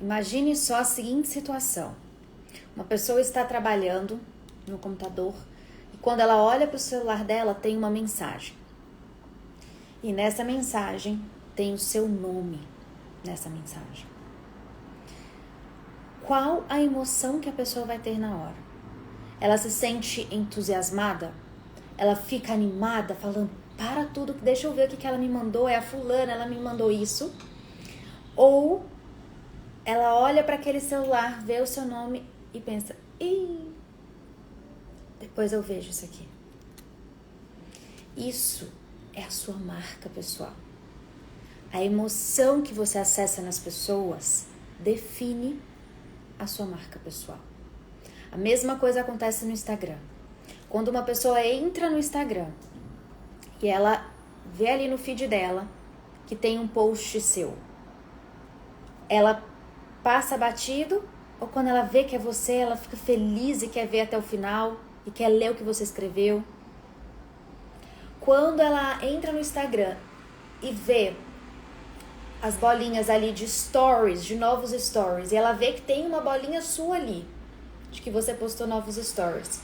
Imagine só a seguinte situação. Uma pessoa está trabalhando no computador e quando ela olha para o celular dela tem uma mensagem. E nessa mensagem tem o seu nome nessa mensagem. Qual a emoção que a pessoa vai ter na hora? Ela se sente entusiasmada? Ela fica animada, falando, para tudo, deixa eu ver o que ela me mandou, é a fulana, ela me mandou isso. Ou ela olha para aquele celular, vê o seu nome e pensa, depois eu vejo isso aqui. Isso é a sua marca pessoal. A emoção que você acessa nas pessoas define a sua marca pessoal. A mesma coisa acontece no Instagram. Quando uma pessoa entra no Instagram e ela vê ali no feed dela que tem um post seu, ela passa batido, ou quando ela vê que é você, ela fica feliz e quer ver até o final e quer ler o que você escreveu? Quando ela entra no Instagram e vê as bolinhas ali de stories, de novos stories, e ela vê que tem uma bolinha sua ali, de que você postou novos stories,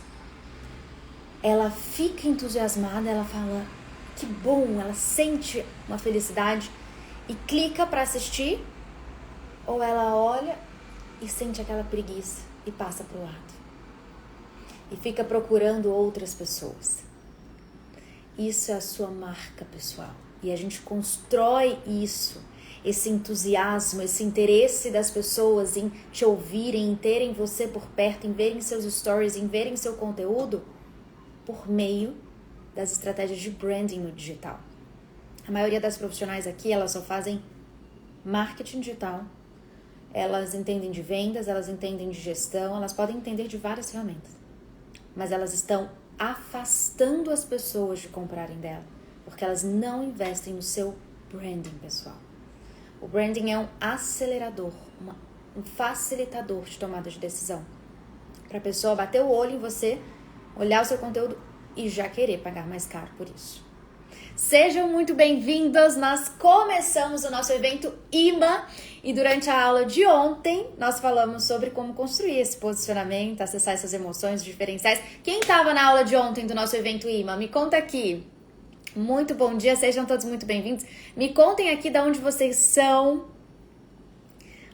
ela fica entusiasmada, ela fala, que bom, ela sente uma felicidade e clica para assistir, ou ela olha e sente aquela preguiça e passa pro lado e fica procurando outras pessoas. Isso é a sua marca pessoal e a gente constrói isso, esse entusiasmo, esse interesse das pessoas em te ouvirem, em terem você por perto, em verem seus stories, em verem seu conteúdo por meio das estratégias de branding no digital. A maioria das profissionais aqui, elas só fazem marketing digital, elas entendem de vendas, elas entendem de gestão, elas podem entender de várias ferramentas, mas elas estão afastando as pessoas de comprarem dela, porque elas não investem no seu branding pessoal. O branding é um acelerador, um facilitador de tomada de decisão, para a pessoa bater o olho em você, olhar o seu conteúdo e já querer pagar mais caro por isso. Sejam muito bem-vindos, nós começamos o nosso evento IMA e durante a aula de ontem nós falamos sobre como construir esse posicionamento, acessar essas emoções diferenciais. Quem estava na aula de ontem do nosso evento IMA? Me conta aqui. Muito bom dia, sejam todos muito bem-vindos. Me contem aqui de onde vocês são,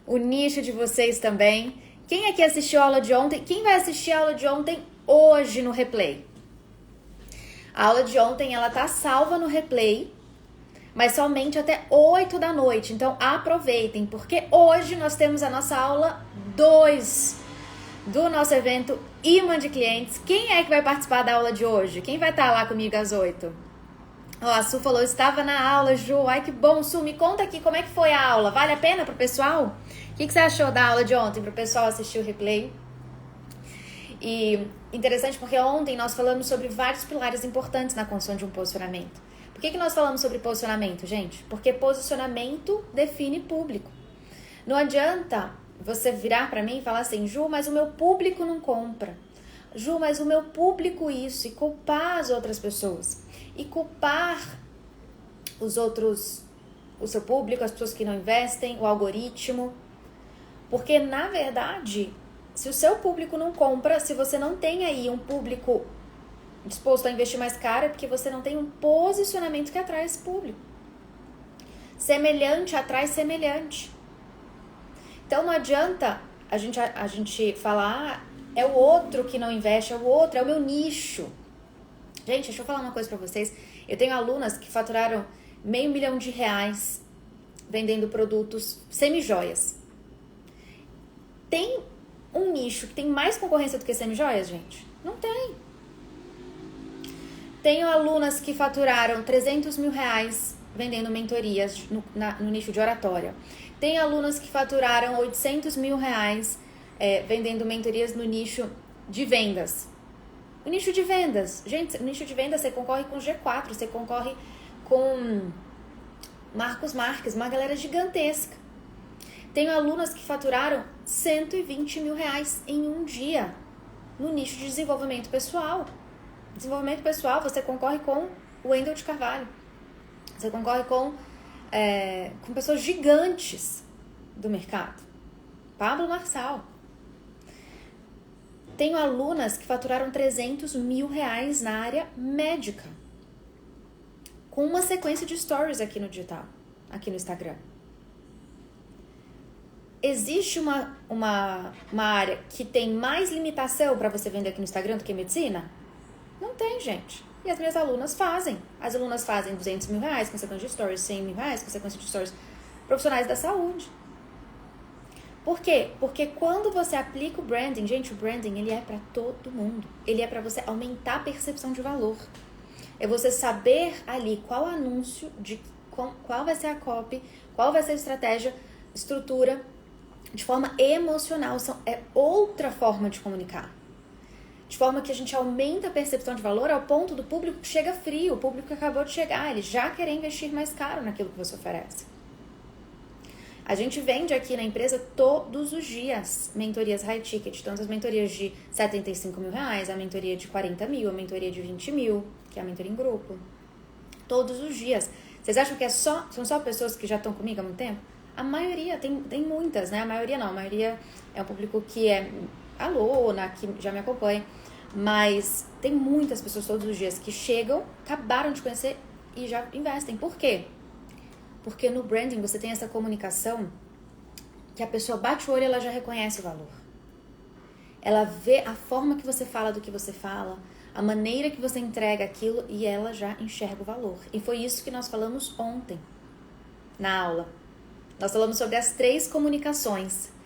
o nicho de vocês também. Quem aqui assistiu a aula de ontem? Quem vai assistir a aula de ontem hoje no replay? A aula de ontem, ela tá salva no replay, mas somente até 8 da noite. Então, aproveitem, porque hoje nós temos a nossa aula 2 do nosso evento IMA de Clientes. Quem é que vai participar da aula de hoje? Quem vai estar lá comigo às 8? Ó, a Su falou, estava na aula, Ju. Ai, que bom, Su. Me conta aqui como é que foi a aula. Vale a pena pro pessoal? O que você achou da aula de ontem, pro pessoal assistir o replay? E interessante porque ontem nós falamos sobre vários pilares importantes na construção de um posicionamento. Por que nós falamos sobre posicionamento, gente? Porque posicionamento define público. Não adianta você virar para mim e falar assim, Ju, mas o meu público não compra. Ju, mas o meu público isso. E culpar as outras pessoas. E culpar os outros, o seu público, as pessoas que não investem, o algoritmo. Porque, na verdade, se o seu público não compra, se você não tem aí um público disposto a investir mais caro, é porque você não tem um posicionamento que atrai esse público. Semelhante atrai semelhante. Então não adianta a gente falar, é o outro que não investe, é o outro, é o meu nicho. Gente, deixa eu falar uma coisa pra vocês. Eu tenho alunas que faturaram R$500 mil vendendo produtos semi-joias. Tem um nicho que tem mais concorrência do que semi-joias, gente? Não tem. Tenho alunas que faturaram R$300 mil vendendo mentorias no nicho de oratória. Tenho alunas que faturaram R$800 mil vendendo mentorias no nicho de vendas. O nicho de vendas, gente, no nicho de vendas você concorre com G4, você concorre com Marcos Marques, uma galera gigantesca. Tenho alunas que faturaram R$120 mil em um dia no nicho de desenvolvimento pessoal. Desenvolvimento pessoal, você concorre com o Wendel de Carvalho. Você concorre com pessoas gigantes do mercado. Pablo Marçal. Tenho alunas que faturaram 300 mil reais na área médica, com uma sequência de stories aqui no digital, aqui no Instagram. Existe uma área que tem mais limitação para você vender aqui no Instagram do que medicina? Não tem, gente. E as minhas alunas fazem. As alunas fazem 200 mil reais com sequência de stories, 100 mil reais com sequência de stories. Profissionais da saúde. Por quê? Porque quando você aplica o branding, gente, o branding ele é para todo mundo. Ele é para você aumentar a percepção de valor. É você saber ali qual anúncio, qual vai ser a copy, qual vai ser a estratégia, estrutura, de forma emocional. É outra forma de comunicar. De forma que a gente aumenta a percepção de valor ao ponto do público que chega frio, o público que acabou de chegar, ele já quer investir mais caro naquilo que você oferece. A gente vende aqui na empresa todos os dias mentorias high ticket, então as mentorias de 75 mil reais, a mentoria de 40 mil, a mentoria de 20 mil, que é a mentoria em grupo. Todos os dias. Vocês acham que são só pessoas que já estão comigo há muito tempo? A maioria, tem muitas, né? A maioria não, a maioria é um público que é aluna, que já me acompanha, mas tem muitas pessoas todos os dias que chegam, acabaram de conhecer e já investem. Por quê? Porque no branding você tem essa comunicação que a pessoa bate o olho e ela já reconhece o valor. Ela vê a forma que você fala do que você fala, a maneira que você entrega aquilo e ela já enxerga o valor. E foi isso que nós falamos ontem na aula. Nós falamos sobre as 3 comunicações.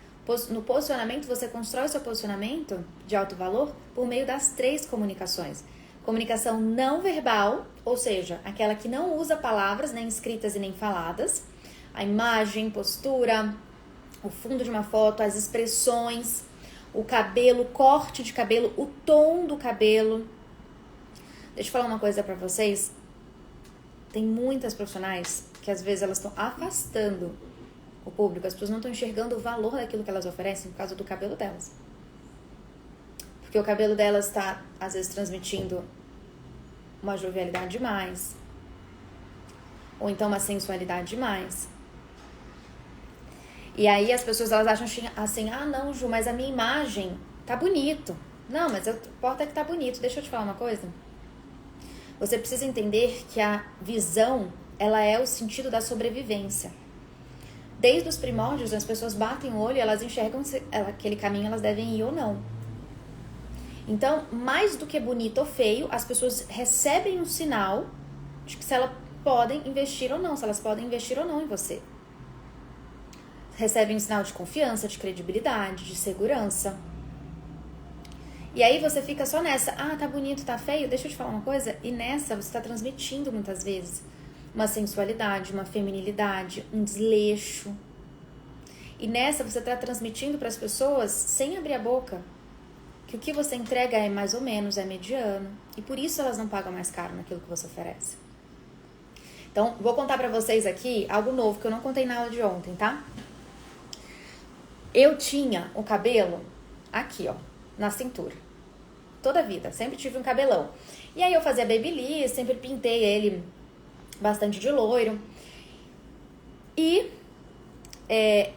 No posicionamento, você constrói o seu posicionamento de alto valor por meio das 3 comunicações. Comunicação não verbal, ou seja, aquela que não usa palavras, nem escritas e nem faladas. A imagem, postura, o fundo de uma foto, as expressões, o cabelo, o corte de cabelo, o tom do cabelo. Deixa eu falar uma coisa pra vocês. Tem muitas profissionais que às vezes elas estão afastando o público, as pessoas não estão enxergando o valor daquilo que elas oferecem por causa do cabelo delas. Porque o cabelo delas está, às vezes, transmitindo uma jovialidade demais, ou então uma sensualidade demais. E aí as pessoas elas acham assim, ah não, Ju, mas a minha imagem tá bonito. Não, mas importa que tá bonito. Deixa eu te falar uma coisa. Você precisa entender que a visão, ela é o sentido da sobrevivência. Desde os primórdios, as pessoas batem o olho e elas enxergam se aquele caminho elas devem ir ou não. Então, mais do que bonito ou feio, as pessoas recebem um sinal de que se elas podem investir ou não, se elas podem investir ou não em você. Recebem um sinal de confiança, de credibilidade, de segurança. E aí você fica só nessa, ah, tá bonito, tá feio, deixa eu te falar uma coisa, e nessa você tá transmitindo muitas vezes uma sensualidade, uma feminilidade, um desleixo. E nessa você tá transmitindo para as pessoas, sem abrir a boca, que o que você entrega é mais ou menos, é mediano, e por isso elas não pagam mais caro naquilo que você oferece. Então, vou contar pra vocês aqui algo novo que eu não contei na aula de ontem, tá? Eu tinha o cabelo aqui, ó, na cintura. Toda a vida, sempre tive um cabelão. E aí eu fazia babyliss, sempre pintei ele bastante de loiro. E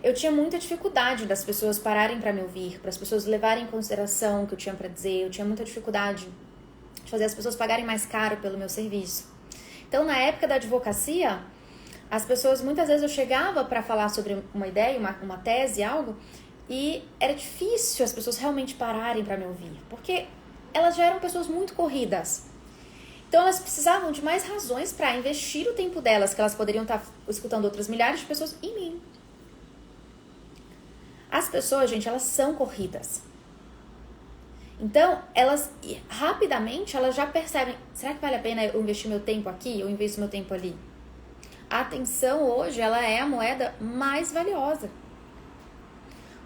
eu tinha muita dificuldade das pessoas pararem pra me ouvir, para as pessoas levarem em consideração o que eu tinha pra dizer. Eu tinha muita dificuldade de fazer as pessoas pagarem mais caro pelo meu serviço. Então, na época da advocacia, as pessoas, muitas vezes eu chegava para falar sobre uma ideia, uma tese, algo, e era difícil as pessoas realmente pararem para me ouvir, porque elas já eram pessoas muito corridas. Então, elas precisavam de mais razões para investir o tempo delas, que elas poderiam estar escutando outras milhares de pessoas, em mim. As pessoas, gente, elas são corridas. Então, elas rapidamente elas já percebem, será que vale a pena eu investir meu tempo aqui ou investir meu tempo ali? A atenção hoje, ela é a moeda mais valiosa.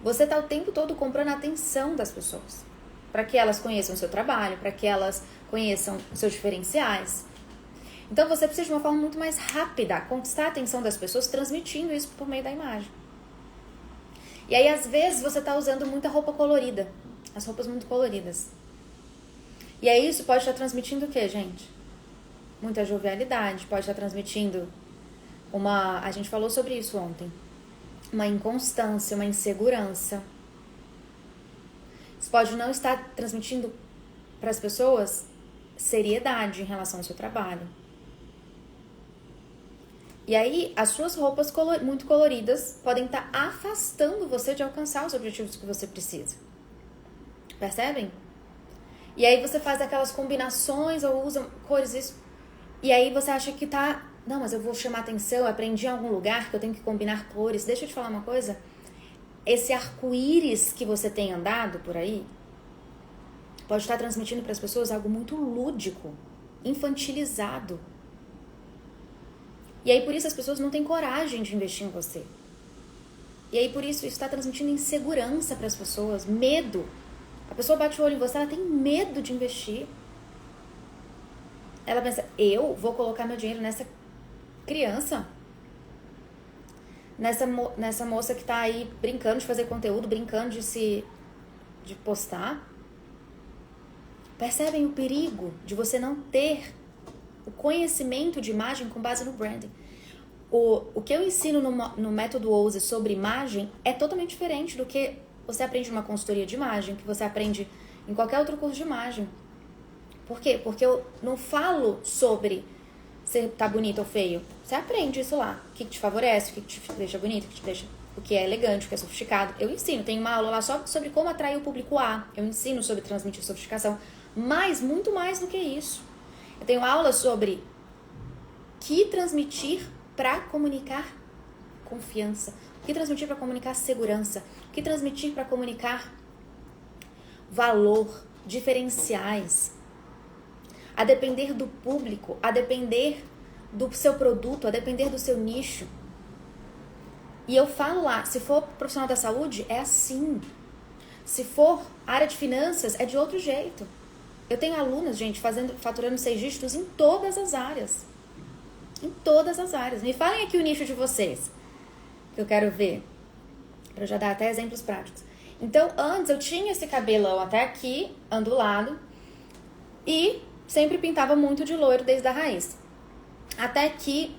Você está o tempo todo comprando a atenção das pessoas, para que elas conheçam o seu trabalho, para que elas conheçam os seus diferenciais. Então, você precisa de uma forma muito mais rápida conquistar a atenção das pessoas, transmitindo isso por meio da imagem. E aí, às vezes, você está usando muita roupa colorida. As roupas muito coloridas. E aí isso pode estar transmitindo o quê, gente? Muita jovialidade, pode estar transmitindo a gente falou sobre isso ontem. uma inconstância, uma insegurança. Você pode não estar transmitindo para as pessoas seriedade em relação ao seu trabalho. E aí, as suas roupas muito coloridas podem estar afastando você de alcançar os objetivos que você precisa. Percebem? E aí você faz aquelas combinações ou usa cores, isso. E aí você acha que tá... Não, mas eu vou chamar atenção, eu aprendi em algum lugar que eu tenho que combinar cores. Deixa eu te falar uma coisa. Esse arco-íris que você tem andado por aí pode estar transmitindo para as pessoas algo muito lúdico, infantilizado. E aí por isso as pessoas não têm coragem de investir em você. E aí por isso está transmitindo insegurança para as pessoas, medo. A pessoa bate o olho em você, ela tem medo de investir. Ela pensa, eu vou colocar meu dinheiro nessa criança, nessa moça que tá aí brincando de fazer conteúdo, brincando de postar. Percebem o perigo de você não ter o conhecimento de imagem com base no branding? O que eu ensino no método Ouse sobre imagem é totalmente diferente do que você aprende numa consultoria de imagem, que você aprende em qualquer outro curso de imagem. Por quê? Porque eu não falo sobre se tá bonito ou feio. Você aprende isso lá. O que te favorece, o que te deixa bonito, o que é elegante, o que é sofisticado. Eu ensino. Tem uma aula lá só sobre como atrair o público A. Eu ensino sobre transmitir sofisticação. Mas, muito mais do que isso. Eu tenho aula sobre que transmitir para comunicar confiança. O que transmitir para comunicar segurança. O que transmitir para comunicar valor, diferenciais. A depender do público, a depender do seu produto, a depender do seu nicho. E eu falo lá, se for profissional da saúde, é assim. Se for área de finanças, é de outro jeito. Eu tenho alunas, gente, faturando 6 dígitos em todas as áreas. Em todas as áreas. Me falem aqui o nicho de vocês, que eu quero ver. Para eu já dar até exemplos práticos. Então, antes eu tinha esse cabelão até aqui, ondulado, e sempre pintava muito de loiro desde a raiz. Até que,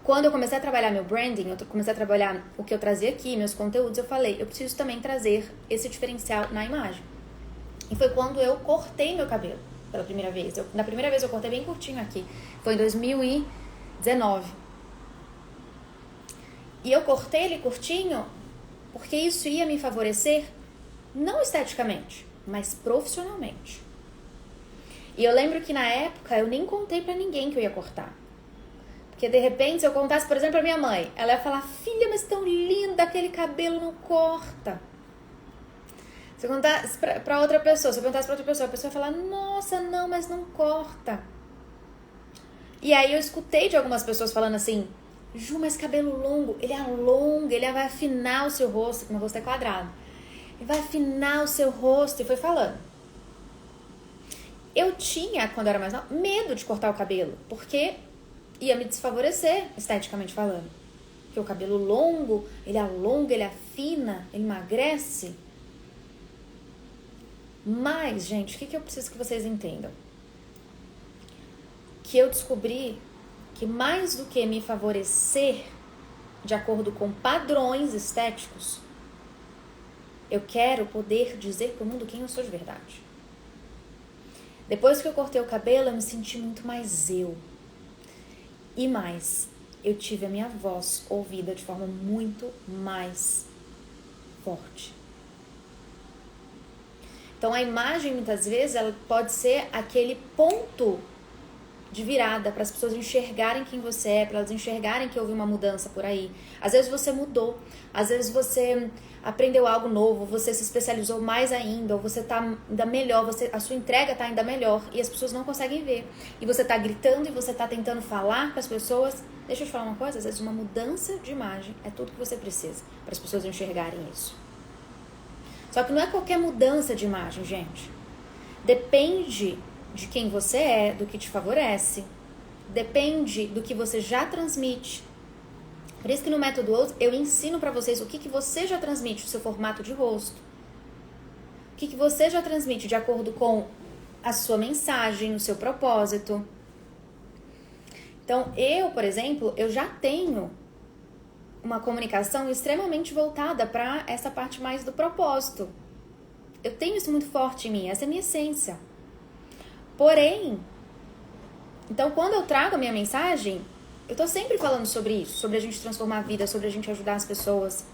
quando eu comecei a trabalhar meu branding, eu comecei a trabalhar o que eu trazia aqui, meus conteúdos, eu falei, eu preciso também trazer esse diferencial na imagem. E foi quando eu cortei meu cabelo pela primeira vez. Na primeira vez eu cortei bem curtinho aqui. Foi em 2019. E eu cortei ele curtinho porque isso ia me favorecer, não esteticamente, mas profissionalmente. E eu lembro que na época eu nem contei pra ninguém que eu ia cortar. Porque de repente, se eu contasse, por exemplo, pra minha mãe, ela ia falar, filha, mas tão linda, aquele cabelo não corta. Se eu contasse pra outra pessoa, se eu perguntasse pra outra pessoa, a pessoa ia falar, nossa, não, mas não corta. E aí eu escutei de algumas pessoas falando assim, Ju, mas cabelo longo, ele alonga, ele vai afinar o seu rosto, meu rosto é quadrado. Ele vai afinar o seu rosto, e foi falando. Eu tinha, quando eu era mais nova, medo de cortar o cabelo, porque ia me desfavorecer, esteticamente falando. Porque o cabelo longo, ele alonga, ele afina, ele emagrece. Mas, gente, o que eu preciso que vocês entendam? Que eu descobri que mais do que me favorecer de acordo com padrões estéticos, eu quero poder dizer pro mundo quem eu sou de verdade. Depois que eu cortei o cabelo, eu me senti muito mais eu. E mais, eu tive a minha voz ouvida de forma muito mais forte. Então a imagem, muitas vezes, ela pode ser aquele ponto de virada para as pessoas enxergarem quem você é, para elas enxergarem que houve uma mudança por aí. Às vezes você mudou, às vezes você aprendeu algo novo, você se especializou mais ainda, ou você tá ainda melhor, a sua entrega tá ainda melhor e as pessoas não conseguem ver. E você tá gritando e você tá tentando falar para as pessoas. Deixa eu te falar uma coisa, às vezes uma mudança de imagem é tudo que você precisa para as pessoas enxergarem isso. Só que não é qualquer mudança de imagem, gente. Depende de quem você é, do que te favorece. Depende do que você já transmite. Por isso que no método Ouse eu ensino pra vocês o que você já transmite, o seu formato de rosto. O que você já transmite de acordo com a sua mensagem, o seu propósito. Então, eu, por exemplo, eu já tenho uma comunicação extremamente voltada para essa parte mais do propósito. Eu tenho isso muito forte em mim, essa é a minha essência. Porém, então quando eu trago a minha mensagem, eu tô sempre falando sobre isso, sobre a gente transformar a vida, sobre a gente ajudar as pessoas.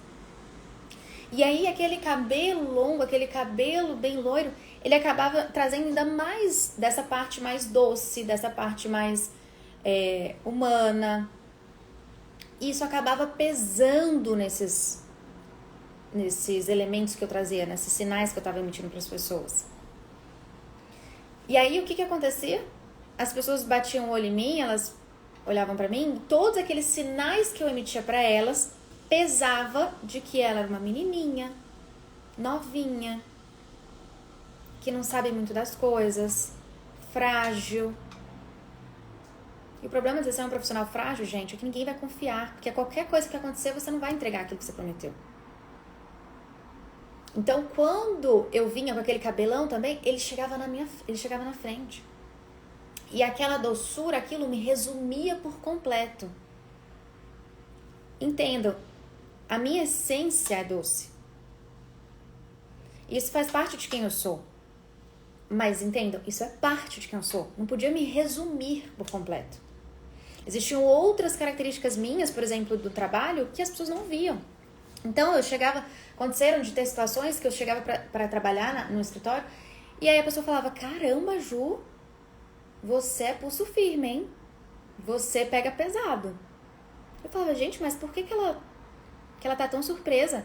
E aí aquele cabelo longo, aquele cabelo bem loiro, ele acabava trazendo ainda mais dessa parte mais doce, dessa parte mais humana. E isso acabava pesando nesses elementos que eu trazia, nesses sinais que eu estava emitindo para as pessoas. E aí o que acontecia? As pessoas batiam o olho em mim, elas olhavam para mim, todos aqueles sinais que eu emitia para elas pesava de que ela era uma menininha, novinha, que não sabe muito das coisas, frágil. E o problema de ser um profissional frágil, gente, é que ninguém vai confiar, porque qualquer coisa que acontecer, você não vai entregar aquilo que você prometeu. Então, quando eu vinha com aquele cabelão também, ele chegava na frente. E aquela doçura, aquilo me resumia por completo. Entendam, a minha essência é doce. Isso faz parte de quem eu sou. Mas entendam, isso é parte de quem eu sou. Não podia me resumir por completo. Existiam outras características minhas, por exemplo, do trabalho, que as pessoas não viam. Então, aconteceram de ter situações que eu chegava para trabalhar no escritório, e aí a pessoa falava, caramba, Ju, você é pulso firme, hein? Você pega pesado. Eu falava, gente, mas por que ela tá tão surpresa?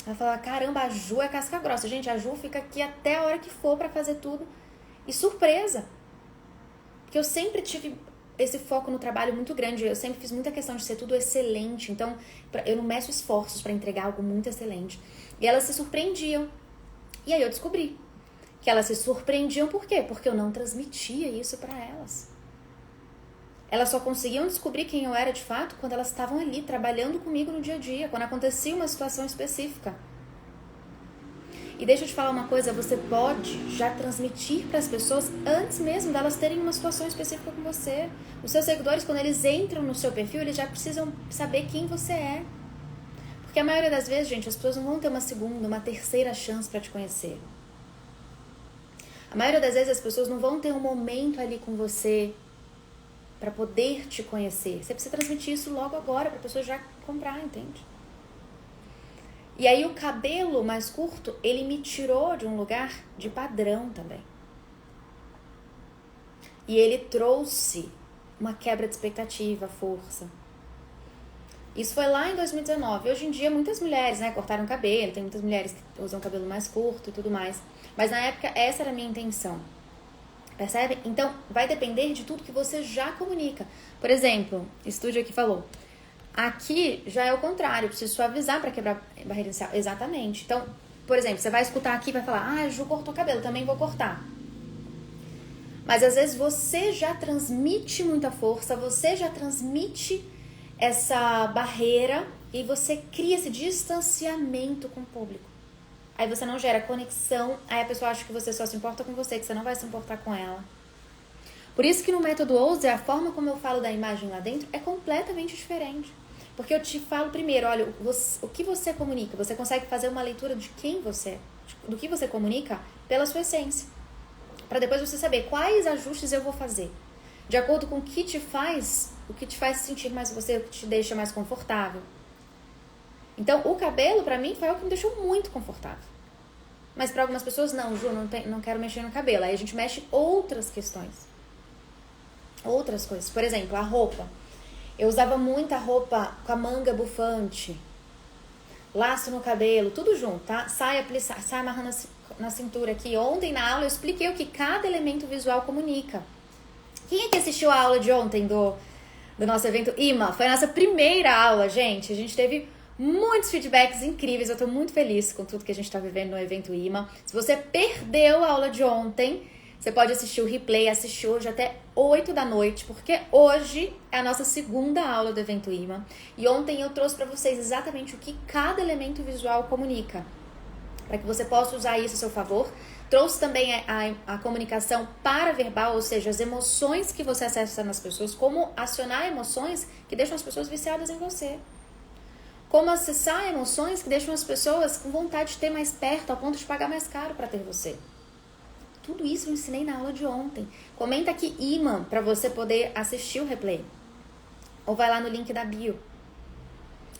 Ela falava, caramba, a Ju é casca grossa. Gente, a Ju fica aqui até a hora que for pra fazer tudo. E surpresa. Porque eu sempre tive esse foco no trabalho muito grande. Eu sempre fiz muita questão de ser tudo excelente. Então, eu não meço esforços pra entregar algo muito excelente. E elas se surpreendiam. E aí eu descobri que elas se surpreendiam por quê? Porque eu não transmitia isso pra elas. Elas só conseguiam descobrir quem eu era de fato quando elas estavam ali, trabalhando comigo no dia a dia, quando acontecia uma situação específica. E deixa eu te falar uma coisa, você pode já transmitir para as pessoas antes mesmo delas terem uma situação específica com você. Os seus seguidores, quando eles entram no seu perfil, eles já precisam saber quem você é. Porque a maioria das vezes, gente, as pessoas não vão ter uma segunda, uma terceira chance para te conhecer. A maioria das vezes as pessoas não vão ter um momento ali com você para poder te conhecer. Você precisa transmitir isso logo agora para a pessoa já comprar, entende? E aí o cabelo mais curto, ele me tirou de um lugar de padrão também. E ele trouxe uma quebra de expectativa, força. Isso foi lá em 2019. Hoje em dia, muitas mulheres, cortaram o cabelo. Tem muitas mulheres que usam cabelo mais curto e tudo mais. Mas na época, essa era a minha intenção. Percebe? Então, vai depender de tudo que você já comunica. Por exemplo, estúdio aqui falou. Aqui já é o contrário. Eu preciso suavizar para quebrar a barreira inicial. Exatamente. Então, por exemplo, você vai escutar aqui e vai falar, a Ju cortou o cabelo, também vou cortar. Mas às vezes você já transmite muita força, você já transmite essa barreira e você cria esse distanciamento com o público. Aí você não gera conexão, aí a pessoa acha que você só se importa com você, que você não vai se importar com ela. Por isso que no método Ouse, a forma como eu falo da imagem lá dentro é completamente diferente. Porque eu te falo primeiro, olha, o que você comunica, você consegue fazer uma leitura de quem você é, do que você comunica pela sua essência. Para depois você saber quais ajustes eu vou fazer. De acordo com o que te faz sentir mais você, o que te deixa mais confortável. Então, o cabelo, pra mim, foi o que me deixou muito confortável. Mas pra algumas pessoas, não, Ju, não quero mexer no cabelo. Aí a gente mexe outras questões. Outras coisas. Por exemplo, a roupa. Eu usava muita roupa com a manga bufante. Laço no cabelo, tudo junto, tá? Saia amarrando na cintura aqui. Ontem, na aula, eu expliquei o que cada elemento visual comunica. Quem é que assistiu a aula de ontem do nosso evento IMA? Foi a nossa primeira aula, gente. A gente teve muitos feedbacks incríveis, eu tô muito feliz com tudo que a gente tá vivendo no evento IMA. Se você perdeu a aula de ontem, você pode assistir o replay, assistir hoje até 8 da noite, porque hoje é a nossa segunda aula do evento IMA. E ontem eu trouxe pra vocês exatamente o que cada elemento visual comunica, para que você possa usar isso a seu favor. Trouxe também a comunicação paraverbal, ou seja, as emoções que você acessa nas pessoas, como acionar emoções que deixam as pessoas viciadas em você. como acessar emoções que deixam as pessoas com vontade de ter mais perto, ao ponto de pagar mais caro para ter você. Tudo isso eu ensinei na aula de ontem. Comenta aqui imã para você poder assistir o replay. Ou vai lá no link da bio.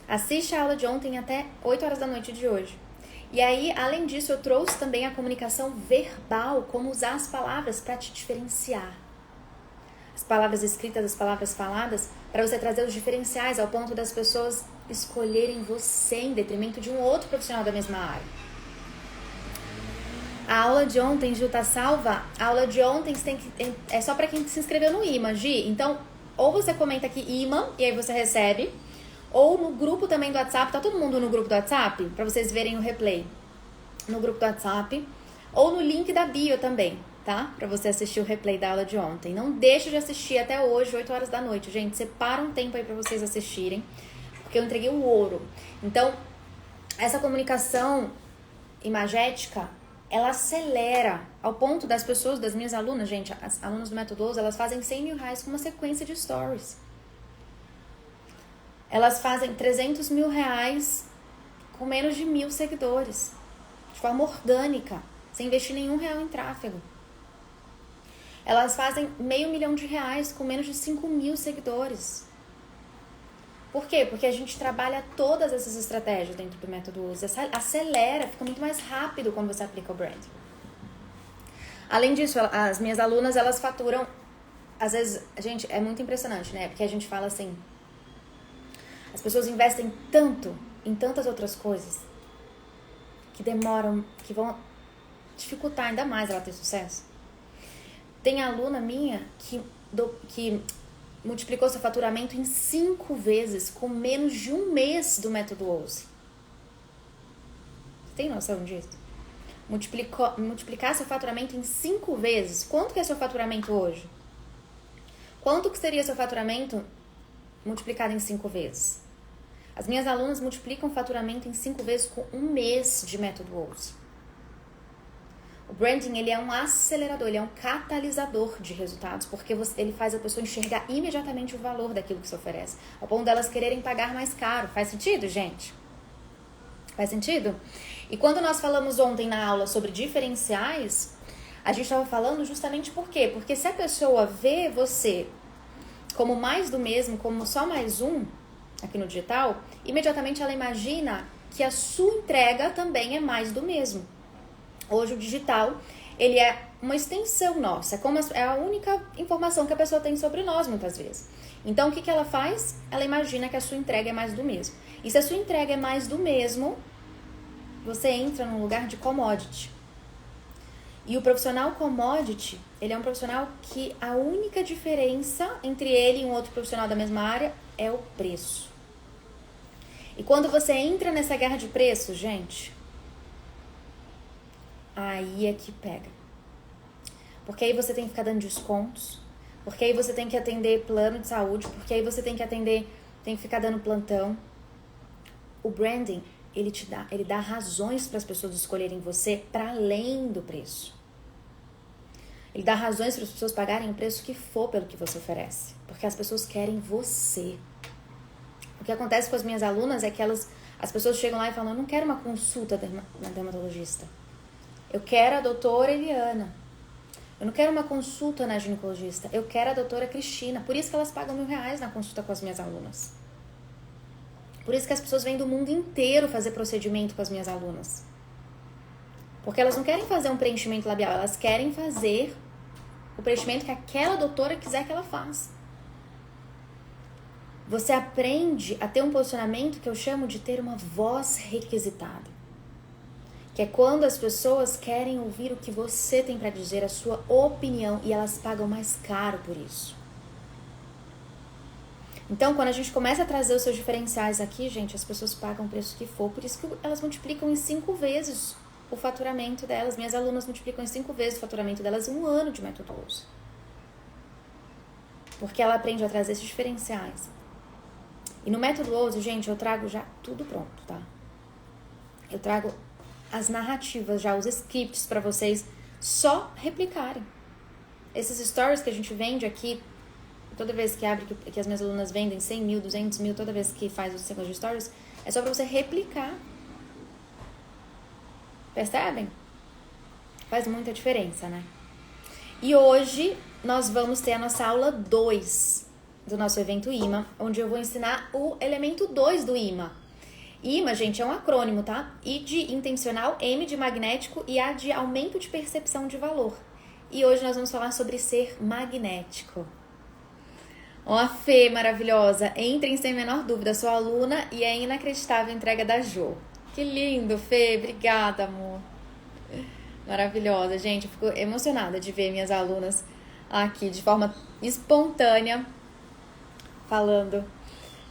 Assiste a aula de ontem até 8 horas da noite de hoje. E aí, além disso, eu trouxe também a comunicação verbal, como usar as palavras para te diferenciar. As palavras escritas, as palavras faladas, para você trazer os diferenciais ao ponto das pessoas escolherem você em detrimento de um outro profissional da mesma área. A aula de ontem, Gil, tá salva? A aula de ontem é só para quem se inscreveu no imã, Gi. Então, ou você comenta aqui imã, e aí você recebe, ou no grupo também do WhatsApp. Tá todo mundo no grupo do WhatsApp? Para vocês verem o replay. No grupo do WhatsApp, ou no link da bio também, tá? Para você assistir o replay da aula de ontem. Não deixe de assistir até hoje, 8 horas da noite, gente. Separa um tempo aí para vocês assistirem, porque eu entreguei o ouro. Então, essa comunicação imagética, ela acelera ao ponto das pessoas, das minhas alunas, gente, as alunas do Método Ouso, elas fazem 100 mil reais com uma sequência de stories. Elas fazem 300 mil reais com menos de 1.000 seguidores, de forma orgânica, sem investir nenhum real em tráfego. Elas fazem R$500 mil com menos de 5.000 seguidores. Por quê? Porque a gente trabalha todas essas estratégias dentro do Método Ouso. Acelera, fica muito mais rápido quando você aplica o brand. Além disso, as minhas alunas, elas faturam... Às vezes, gente, é muito impressionante, né? Porque a gente fala assim... As pessoas investem tanto em tantas outras coisas que demoram, que vão dificultar ainda mais ela ter sucesso. Tem aluna minha que multiplicou seu faturamento em 5 vezes com menos de um mês do Método Ouso. Você tem noção disso? Multiplicar seu faturamento em 5 vezes. Quanto que é seu faturamento hoje? Quanto que seria seu faturamento multiplicado em 5 vezes? As minhas alunas multiplicam o faturamento em 5 vezes com um mês de Método Ouso. O branding, ele é um acelerador, ele é um catalisador de resultados, porque ele faz a pessoa enxergar imediatamente o valor daquilo que se oferece, ao ponto delas quererem pagar mais caro. Faz sentido, gente? Faz sentido? E quando nós falamos ontem na aula sobre diferenciais, a gente estava falando justamente por quê? Porque se a pessoa vê você como mais do mesmo, como só mais um, aqui no digital, imediatamente ela imagina que a sua entrega também é mais do mesmo. Hoje o digital, ele é uma extensão nossa, é a única informação que a pessoa tem sobre nós muitas vezes. Então o que ela faz? Ela imagina que a sua entrega é mais do mesmo. E se a sua entrega é mais do mesmo, você entra num lugar de commodity. E o profissional commodity, ele é um profissional que a única diferença entre ele e um outro profissional da mesma área é o preço. E quando você entra nessa guerra de preço, gente... Aí é que pega. Porque aí você tem que ficar dando descontos. Porque aí você tem que atender plano de saúde. Porque aí você tem que ficar dando plantão. O branding, ele dá razões para as pessoas escolherem você para além do preço. Ele dá razões para as pessoas pagarem o preço que for pelo que você oferece. Porque as pessoas querem você. O que acontece com as minhas alunas é que as pessoas chegam lá e falam: eu não quero uma consulta na dermatologista. Eu quero a doutora Eliana. Eu não quero uma consulta na ginecologista. Eu quero a doutora Cristina. Por isso que elas pagam R$1.000 na consulta com as minhas alunas. Por isso que as pessoas vêm do mundo inteiro fazer procedimento com as minhas alunas. Porque elas não querem fazer um preenchimento labial. Elas querem fazer o preenchimento que aquela doutora quiser que ela faça. Você aprende a ter um posicionamento que eu chamo de ter uma voz requisitada. Que é quando as pessoas querem ouvir o que você tem para dizer, a sua opinião, e elas pagam mais caro por isso. Então, quando a gente começa a trazer os seus diferenciais aqui, gente, as pessoas pagam o preço que for, por isso que elas multiplicam em 5 vezes o faturamento delas. Minhas alunas multiplicam em 5 vezes o faturamento delas em um ano de Método Ouso. Porque ela aprende a trazer esses diferenciais. E no Método Ouso, gente, eu trago já tudo pronto, tá? Eu trago as narrativas, já os scripts para vocês só replicarem. Esses stories que a gente vende aqui, toda vez que abre, que as minhas alunas vendem 100 mil, 200 mil, toda vez que faz os segundos de stories, É só pra você replicar. Percebem? Faz muita diferença, né? E hoje nós vamos ter a nossa aula 2 do nosso evento IMA, onde eu vou ensinar o elemento 2 do IMA. IMA, gente, é um acrônimo, tá? I de intencional, M de magnético e A de aumento de percepção de valor. E hoje nós vamos falar sobre ser magnético. Ó, a Fê, maravilhosa. Entrem sem a menor dúvida, sou aluna e é inacreditável a entrega da Jo. Que lindo, Fê. Obrigada, amor. Maravilhosa, gente. Eu fico emocionada de ver minhas alunas aqui de forma espontânea falando.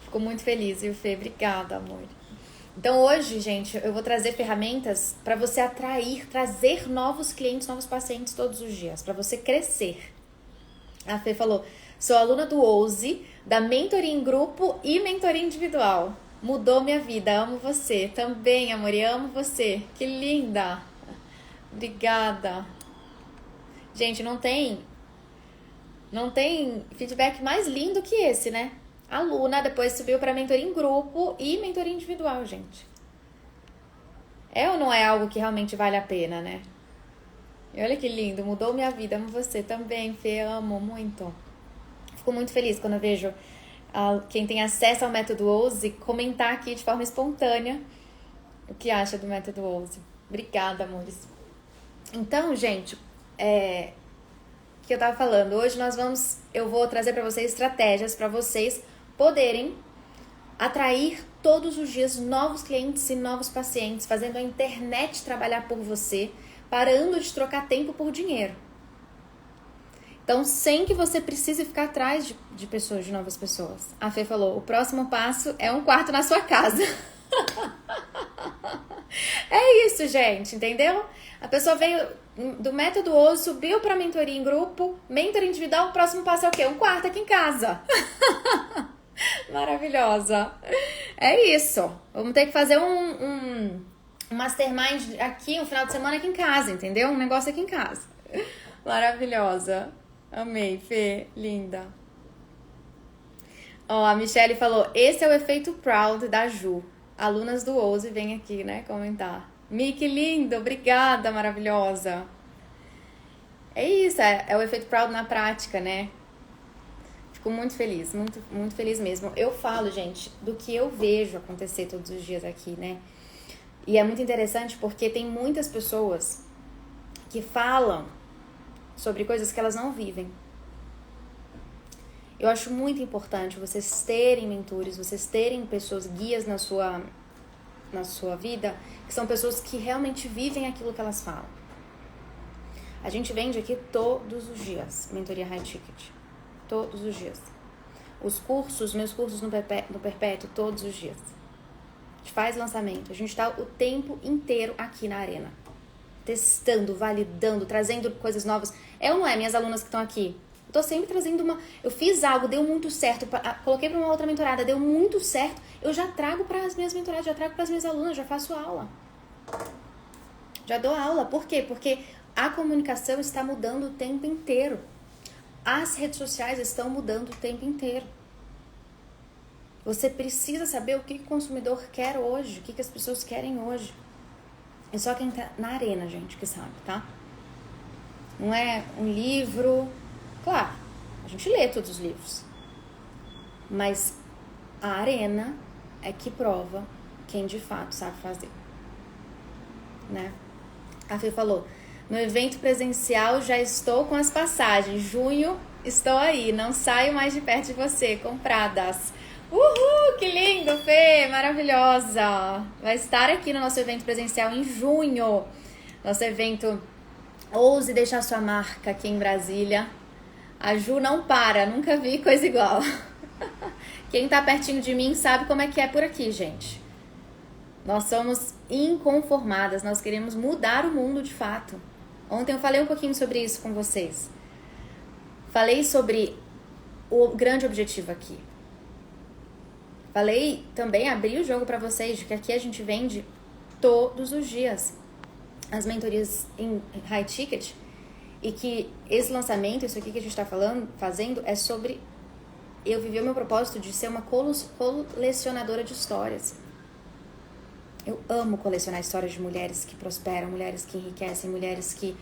Fico muito feliz, viu, Fê? Obrigada, amor. Então hoje, gente, eu vou trazer ferramentas para você trazer novos clientes, novos pacientes todos os dias, para você crescer. A Fê falou, sou aluna do Ouse, da mentoria em grupo e mentoria individual. Mudou minha vida, amo você. Também, amor, e amo você. Que linda. Obrigada. Gente, não tem feedback mais lindo que esse, né? Aluna, depois subiu para mentoria em grupo e mentoria individual, gente. É ou não é algo que realmente vale a pena, né? E olha que lindo, mudou minha vida, amo você também, Fê, amo muito. Fico muito feliz quando eu vejo quem tem acesso ao método OUSE comentar aqui de forma espontânea o que acha do método OUSE. Obrigada, amores. Então, gente, que eu tava falando, hoje eu vou trazer para vocês estratégias para vocês poderem atrair todos os dias novos clientes e novos pacientes, fazendo a internet trabalhar por você, parando de trocar tempo por dinheiro. Então, sem que você precise ficar atrás de pessoas, de novas pessoas. A Fê falou, o próximo passo é um quarto na sua casa. É isso, gente, entendeu? A pessoa veio do método OUSE, subiu para mentoria em grupo, mentoria individual, o próximo passo é o quê? Um quarto aqui em casa. Maravilhosa. É isso. Vamos ter que fazer um mastermind aqui, um final de semana aqui em casa, entendeu? Um negócio aqui em casa. Maravilhosa. Amei, Fê. Linda. Ó, a Michelle falou, esse é o efeito Proud da Ju. Alunas do OUSE vêm aqui, né, comentar. Mi, que lindo. Obrigada, maravilhosa. É isso, é o efeito Proud na prática, né? Fico muito feliz, muito, muito feliz mesmo. Eu falo, gente, do que eu vejo acontecer todos os dias aqui, né? E é muito interessante porque tem muitas pessoas que falam sobre coisas que elas não vivem. Eu acho muito importante vocês terem mentores, vocês terem pessoas, guias na sua vida, que são pessoas que realmente vivem aquilo que elas falam. A gente vende aqui todos os dias, mentoria high ticket. Todos os dias. Meus cursos no Perpétuo, todos os dias. A gente faz lançamento. A gente tá o tempo inteiro aqui na arena. Testando, validando, trazendo coisas novas. É ou não é, minhas alunas que estão aqui? Eu tô sempre trazendo eu fiz algo, deu muito certo. Coloquei pra uma outra mentorada, deu muito certo. Eu já trago para as minhas mentoradas, já trago para as minhas alunas, já faço aula. Já dou aula. Por quê? Porque a comunicação está mudando o tempo inteiro. As redes sociais estão mudando o tempo inteiro. Você precisa saber o que o consumidor quer hoje, o que as pessoas querem hoje. É só quem tá na arena, gente, que sabe, tá? Não é um livro. Claro, a gente lê todos os livros. Mas a arena é que prova quem de fato sabe fazer. Né? A Fê falou, no evento presencial já estou com as passagens. Junho estou aí, não saio mais de perto de você, compradas. Uhul, que lindo, Fê, maravilhosa. Vai estar aqui no nosso evento presencial em junho. Nosso evento Ouse Deixar Sua Marca aqui em Brasília. A Ju não para, nunca vi coisa igual. Quem tá pertinho de mim sabe como é que é por aqui, gente. Nós somos inconformadas, nós queremos mudar o mundo de fato. Ontem eu falei um pouquinho sobre isso com vocês. Falei sobre o grande objetivo aqui. Falei também, abri o jogo para vocês, de que aqui a gente vende todos os dias as mentorias em high ticket e que esse lançamento, isso aqui que a gente está fazendo, é sobre eu viver o meu propósito de ser uma colecionadora de histórias. Eu amo colecionar histórias de mulheres que prosperam, mulheres que enriquecem, mulheres que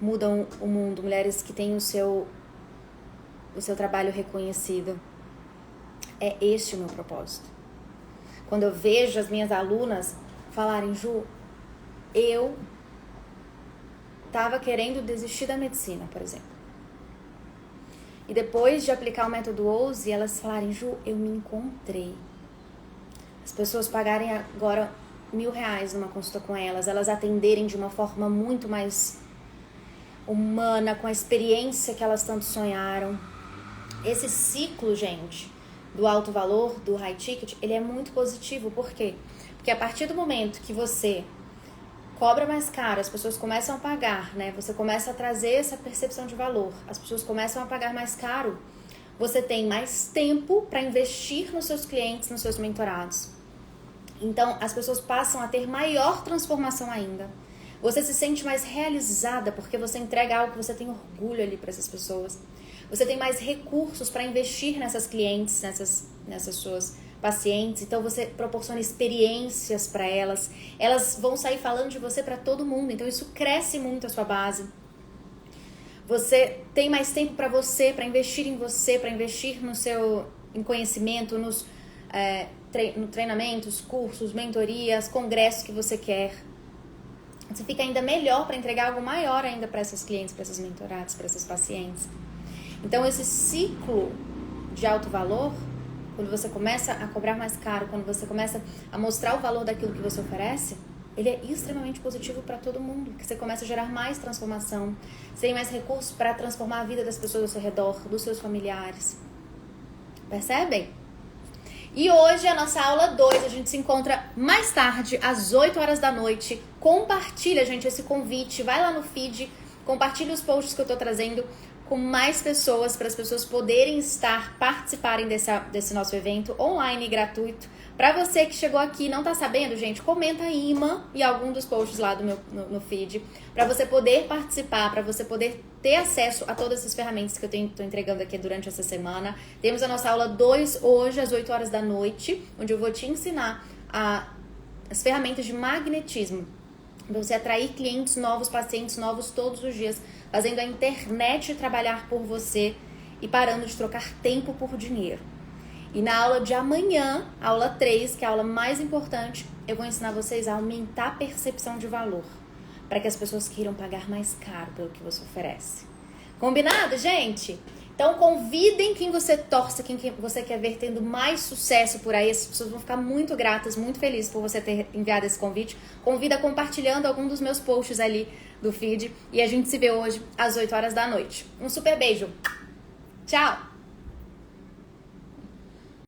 mudam o mundo, mulheres que têm o seu trabalho reconhecido. É este o meu propósito. Quando eu vejo as minhas alunas falarem, Ju, eu estava querendo desistir da medicina, por exemplo. E depois de aplicar o método OUSE, elas falarem, Ju, eu me encontrei. As pessoas pagarem agora R$1.000 numa consulta com elas atenderem de uma forma muito mais humana, com a experiência que elas tanto sonharam. Esse ciclo, gente, do alto valor, do high ticket, ele é muito positivo. Por quê? Porque a partir do momento que você cobra mais caro, as pessoas começam a pagar, né? Você começa a trazer essa percepção de valor, as pessoas começam a pagar mais caro, você tem mais tempo para investir nos seus clientes, nos seus mentorados. Então, as pessoas passam a ter maior transformação ainda. Você se sente mais realizada porque você entrega algo que você tem orgulho ali para essas pessoas. Você tem mais recursos para investir nessas clientes, nessas suas pacientes. Então, você proporciona experiências para elas. Elas vão sair falando de você para todo mundo. Então, isso cresce muito a sua base. Você tem mais tempo para você, para investir em você, para investir em conhecimento, nos treinamentos, cursos, mentorias, congressos que você quer. Você fica ainda melhor para entregar algo maior ainda para essas clientes, para essas mentoradas, para essas pacientes. Então, esse ciclo de alto valor, quando você começa a cobrar mais caro, quando você começa a mostrar o valor daquilo que você oferece, ele é extremamente positivo para todo mundo. Porque você começa a gerar mais transformação, você tem mais recursos para transformar a vida das pessoas ao seu redor, dos seus familiares. Percebem? E hoje a nossa aula 2, a gente se encontra mais tarde, às 8 horas da noite. Compartilha, gente, esse convite. Vai lá no feed, compartilha os posts que eu tô trazendo com mais pessoas, para as pessoas poderem participarem desse nosso evento online gratuito. Para você que chegou aqui e não tá sabendo, gente, comenta imã e algum dos posts lá no feed, para você poder participar, para você poder ter acesso a todas essas ferramentas que eu tô entregando aqui durante essa semana. Temos a nossa aula 2 hoje, às 8 horas da noite, onde eu vou te ensinar as ferramentas de magnetismo, para você atrair clientes novos, pacientes novos todos os dias, fazendo a internet trabalhar por você e parando de trocar tempo por dinheiro. E na aula de amanhã, aula 3, que é a aula mais importante, eu vou ensinar vocês a aumentar a percepção de valor, para que as pessoas queiram pagar mais caro pelo que você oferece. Combinado, gente? Então convidem quem você torce, quem você quer ver tendo mais sucesso por aí. As pessoas vão ficar muito gratas, muito felizes por você ter enviado esse convite. Convida compartilhando algum dos meus posts ali do feed. E a gente se vê hoje às 8 horas da noite. Um super beijo. Tchau!